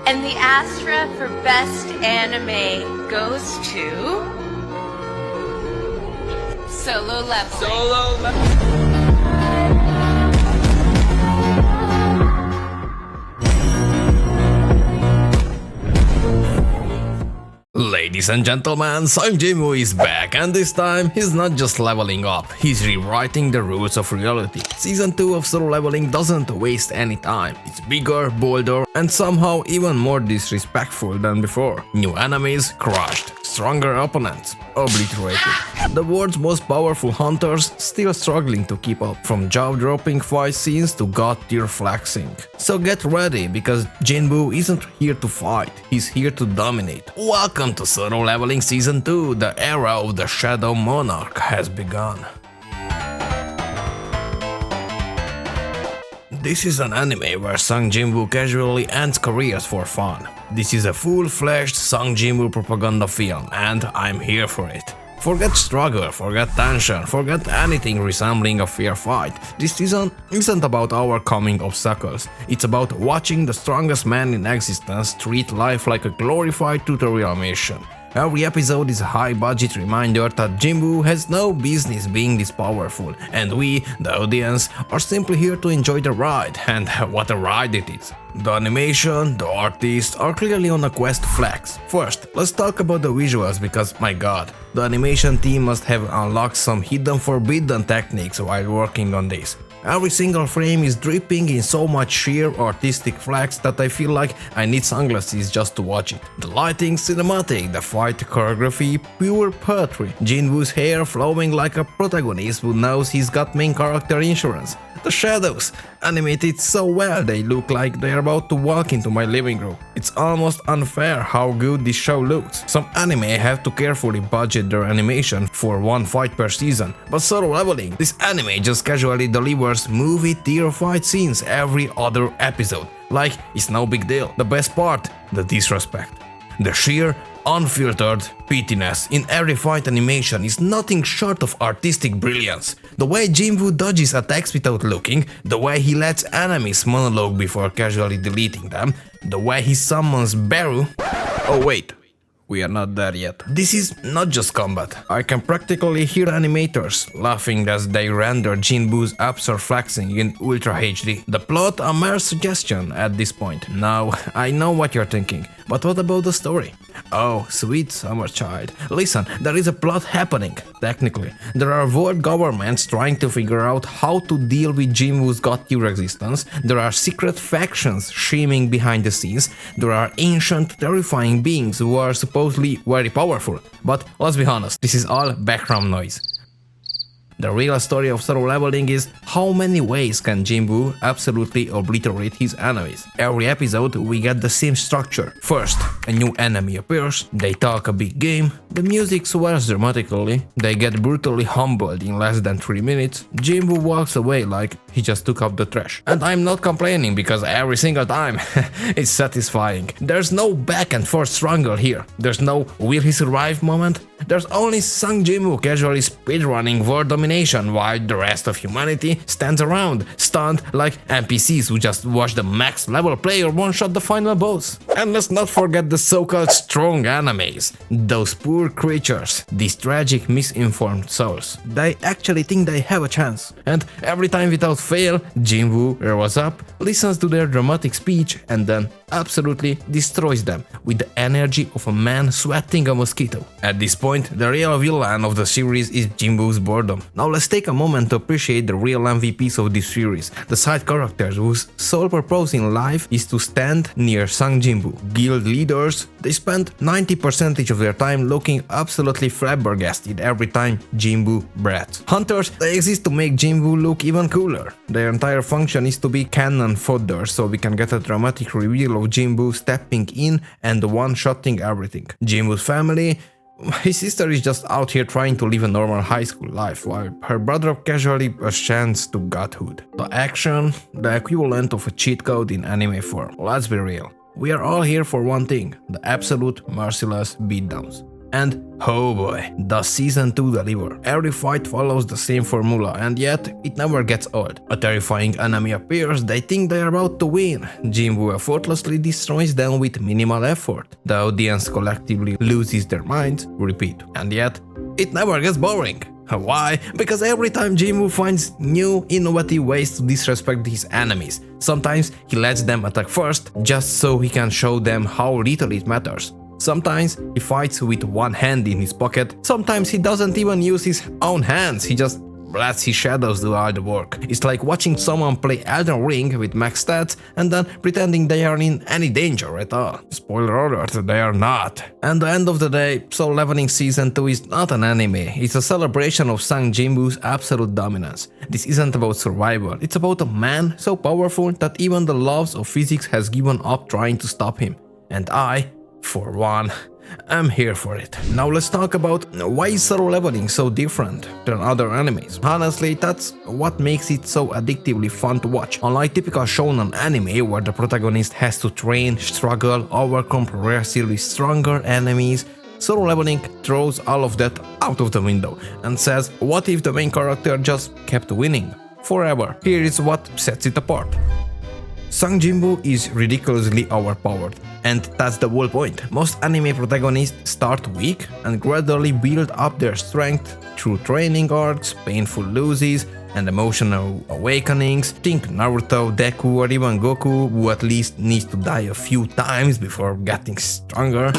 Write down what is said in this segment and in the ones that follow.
And the Astra for Best Anime goes to Solo Leveling. Ladies and gentlemen, Sung Jinwoo is back, and this time he's not just leveling up, he's rewriting the rules of reality. Season 2 of Solo Leveling doesn't waste any time. It's bigger, bolder, and somehow even more disrespectful than before. New enemies crushed, stronger opponents obliterated. The world's most powerful hunters still struggling to keep up, from jaw-dropping fight scenes to god-tier flexing. So get ready, because Jinwoo isn't here to fight, he's here to dominate. Welcome to Solo Leveling Season 2, the era of the Shadow Monarch has begun. This is an anime where Sung Jinwoo casually ends careers for fun. This is a full-fledged Sung Jinwoo propaganda film, and I'm here for it. Forget struggle, forget tension, forget anything resembling a fair fight. This season isn't about overcoming obstacles, it's about watching the strongest man in existence treat life like a glorified tutorial mission. Every episode is a high-budget reminder that Jinwoo has no business being this powerful, and we, the audience, are simply here to enjoy the ride, and what a ride it is. The animation, the artists are clearly on a quest to flex. First, let's talk about the visuals, because my god, the animation team must have unlocked some hidden forbidden techniques while working on this. Every single frame is dripping in so much sheer artistic flex that I feel like I need sunglasses just to watch it. The lighting cinematic, the fight choreography, pure poetry. Jinwoo's hair flowing like a protagonist who knows he's got main character insurance. The shadows, animated so well they look like they're about to walk into my living room. It's almost unfair how good this show looks. Some anime have to carefully budget their animation for one fight per season, but Solo Leveling, this anime just casually delivers movie tier fight scenes every other episode. Like, it's no big deal. The best part? The disrespect. The sheer, unfiltered pittiness in every fight animation is nothing short of artistic brilliance. The way Jinwoo dodges attacks without looking, the way he lets enemies monologue before casually deleting them, the way he summons Beru. Oh wait, we are not there yet. This is not just combat. I can practically hear animators laughing as they render Jinwoo's absurd flexing in Ultra HD. The plot a mere suggestion at this point. Now, I know what you're thinking, but what about the story? Oh, sweet summer child. Listen, there is a plot happening, technically. There are world governments trying to figure out how to deal with Jinwoo's god-tier existence, there are secret factions scheming behind the scenes, there are ancient, terrifying beings who are supposedly very powerful. But let's be honest, this is all background noise. The real story of Solo Leveling is how many ways can Jinwoo absolutely obliterate his enemies. Every episode we get the same structure. First, a new enemy appears, they talk a big game, the music swells dramatically, they get brutally humbled in less than 3 minutes, Jinwoo walks away like he just took up the trash. And I'm not complaining, because every single time it's satisfying. There's no back and forth struggle here, there's no will he survive moment, there's only Sung Jinwoo casually speedrunning world domination while the rest of humanity stands around, stunned like NPCs who just watched the max level player one-shot the final boss. And let's not forget the so-called strong animes. Those poor creatures, these tragic misinformed souls. They actually think they have a chance. And every time without fail, Jinwoo rose up, listens to their dramatic speech, and then absolutely destroys them with the energy of a man sweating a mosquito. At this point, the real villain of the series is Jinwoo's boredom. Now let's take a moment to appreciate the real MVPs of this series, the side characters whose sole purpose in life is to stand near Sung Jinwoo. Guild leaders, they spend 90% of their time looking absolutely flabbergasted every time Jinwoo breathes. Hunters, they exist to make Jinwoo look even cooler. Their entire function is to be cannon fodder, so we can get a dramatic reveal of Jinwoo stepping in and one-shotting everything. Jinwoo's family, his sister is just out here trying to live a normal high school life, while her brother casually ascends to godhood. The action, the equivalent of a cheat code in anime form. Let's be real. We are all here for one thing, the absolute merciless beatdowns. And oh boy, does Season 2 deliver. Every fight follows the same formula, and yet it never gets old. A terrifying enemy appears, they think they are about to win. Jinwoo effortlessly destroys them with minimal effort. The audience collectively loses their minds, repeat, and yet it never gets boring. Why? Because every time Jinwoo finds new, innovative ways to disrespect his enemies. Sometimes he lets them attack first, just so he can show them how little it matters. Sometimes he fights with one hand in his pocket, sometimes he doesn't even use his own hands, he just lets his shadows do all the work. It's like watching someone play Elden Ring with max stats and then pretending they are in any danger at all. Spoiler alert, they are not. At the end of the day, Solo Leveling Season 2 is not an anime, it's a celebration of Sang Jinwoo's absolute dominance. This isn't about survival, it's about a man so powerful that even the laws of physics has given up trying to stop him. And I, for one, I'm here for it. Now let's talk about why is Solo Leveling so different than other animes. Honestly, that's what makes it so addictively fun to watch. Unlike typical shonen anime where the protagonist has to train, struggle, overcome progressively stronger enemies, Solo Leveling throws all of that out of the window and says, what if the main character just kept winning forever? Here is what sets it apart. Sang Jinwoo is ridiculously overpowered, and that's the whole point. Most anime protagonists start weak and gradually build up their strength through training arcs, painful losses, and emotional awakenings. Think Naruto, Deku, or even Goku, who at least needs to die a few times before getting stronger.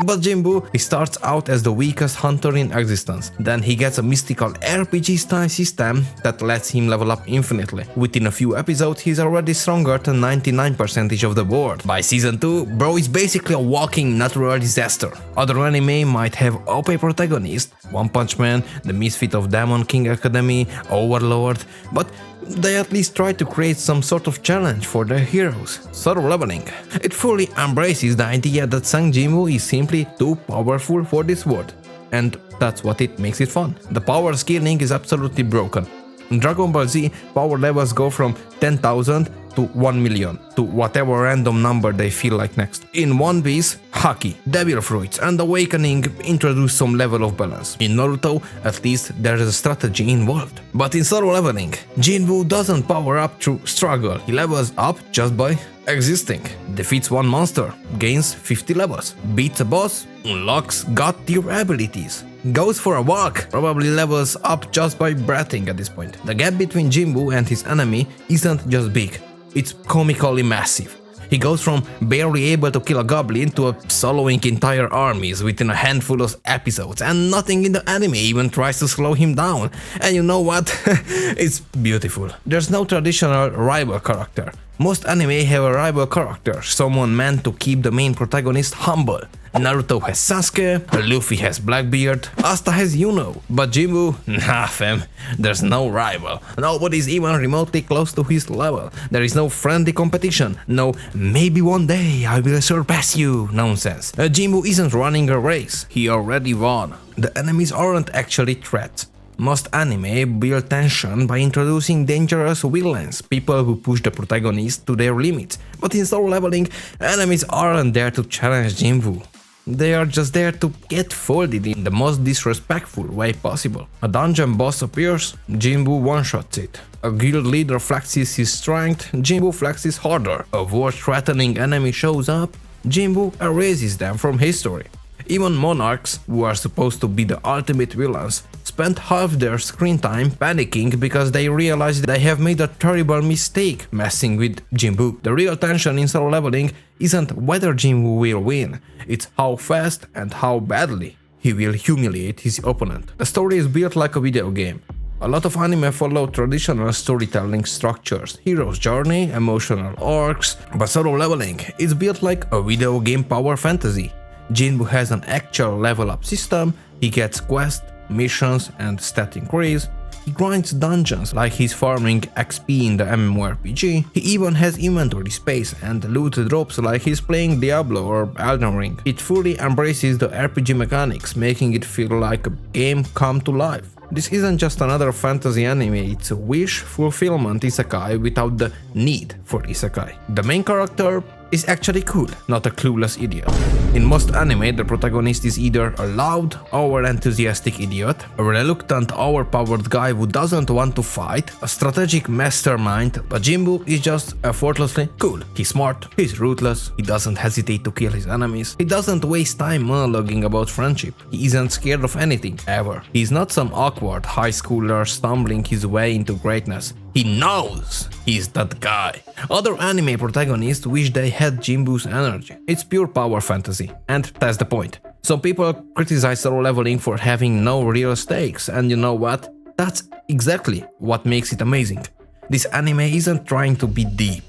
But Jinwoo, he starts out as the weakest hunter in existence. Then he gets a mystical RPG-style system that lets him level up infinitely. Within a few episodes, he's already stronger than 99% of the board. By Season 2, bro is basically a walking natural disaster. Other anime might have OP protagonists, One Punch Man, the misfit of Demon King Academy, Overlord, but they at least try to create some sort of challenge for their heroes. Solo Leveling. It fully embraces the idea that Sang Jinwoo is simply too powerful for this world, and that's what it makes it fun. The power scaling is absolutely broken. In Dragon Ball Z, power levels go from 10,000 to 1 million, to whatever random number they feel like next. In One Piece, Haki, Devil Fruits, and Awakening introduce some level of balance. In Naruto, at least there is a strategy involved. But in Solo Leveling, Jinwoo doesn't power up through struggle, he levels up just by existing. Defeats one monster, gains 50 levels. Beats a boss, unlocks god-tier abilities. Goes for a walk, probably levels up just by breathing at this point. The gap between Jinwoo and his enemy isn't just big, it's comically massive. He goes from barely able to kill a goblin to soloing entire armies within a handful of episodes, and nothing in the anime even tries to slow him down. And you know what? It's beautiful. There's no traditional rival character. Most anime have a rival character, someone meant to keep the main protagonist humble. Naruto has Sasuke, Luffy has Blackbeard, Asta has Yuno, but Jinwoo, nah fam, there's no rival. Nobody's even remotely close to his level. There is no friendly competition, no maybe one day I will surpass you nonsense. Jinwoo isn't running a race, he already won. The enemies aren't actually threats. Most anime build tension by introducing dangerous villains, people who push the protagonist to their limits. But in Solo Leveling, enemies aren't there to challenge Jinwoo. They are just there to get folded in the most disrespectful way possible. A dungeon boss appears, Jinwoo one-shots it. A guild leader flexes his strength, Jinwoo flexes harder. A world-threatening enemy shows up, Jinwoo erases them from history. Even monarchs, who are supposed to be the ultimate villains, spend half their screen time panicking because they realize they have made a terrible mistake messing with Jinwoo. The real tension in Solo Leveling isn't whether Jinwoo will win, it's how fast and how badly he will humiliate his opponent. The story is built like a video game. A lot of anime follow traditional storytelling structures, hero's journey, emotional arcs, but Solo Leveling is built like a video game power fantasy. Jinwoo has an actual level up system, he gets quests, missions and stat increase, he grinds dungeons like he's farming XP in the MMORPG, he even has inventory space and loot drops like he's playing Diablo or Elden Ring. It fully embraces the RPG mechanics, making it feel like a game come to life. This isn't just another fantasy anime, it's a wish fulfillment isekai without the need for isekai. The main character is actually cool, not a clueless idiot. In most anime, the protagonist is either a loud, over-enthusiastic idiot, a reluctant, overpowered guy who doesn't want to fight, a strategic mastermind, but Jinbu is just effortlessly cool. He's smart, he's ruthless, he doesn't hesitate to kill his enemies, he doesn't waste time monologuing about friendship, he isn't scared of anything, ever. He's not some awkward high schooler stumbling his way into greatness. He knows he's that guy. Other anime protagonists wish they had Jinbu's energy. It's pure power fantasy, and that's the point. Some people criticize solo leveling for having no real stakes, and you know what? That's exactly what makes it amazing. This anime isn't trying to be deep.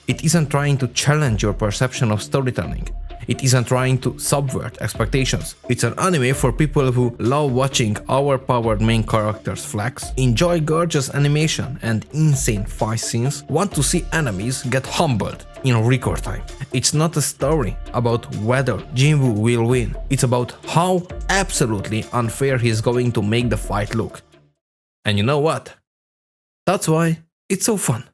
It isn't trying to challenge your perception of storytelling. It isn't trying to subvert expectations. It's an anime for people who love watching overpowered main characters flex, enjoy gorgeous animation and insane fight scenes, want to see enemies get humbled in record time. It's not a story about whether Jinbu will win. It's about how absolutely unfair he's going to make the fight look. And you know what? That's why it's so fun.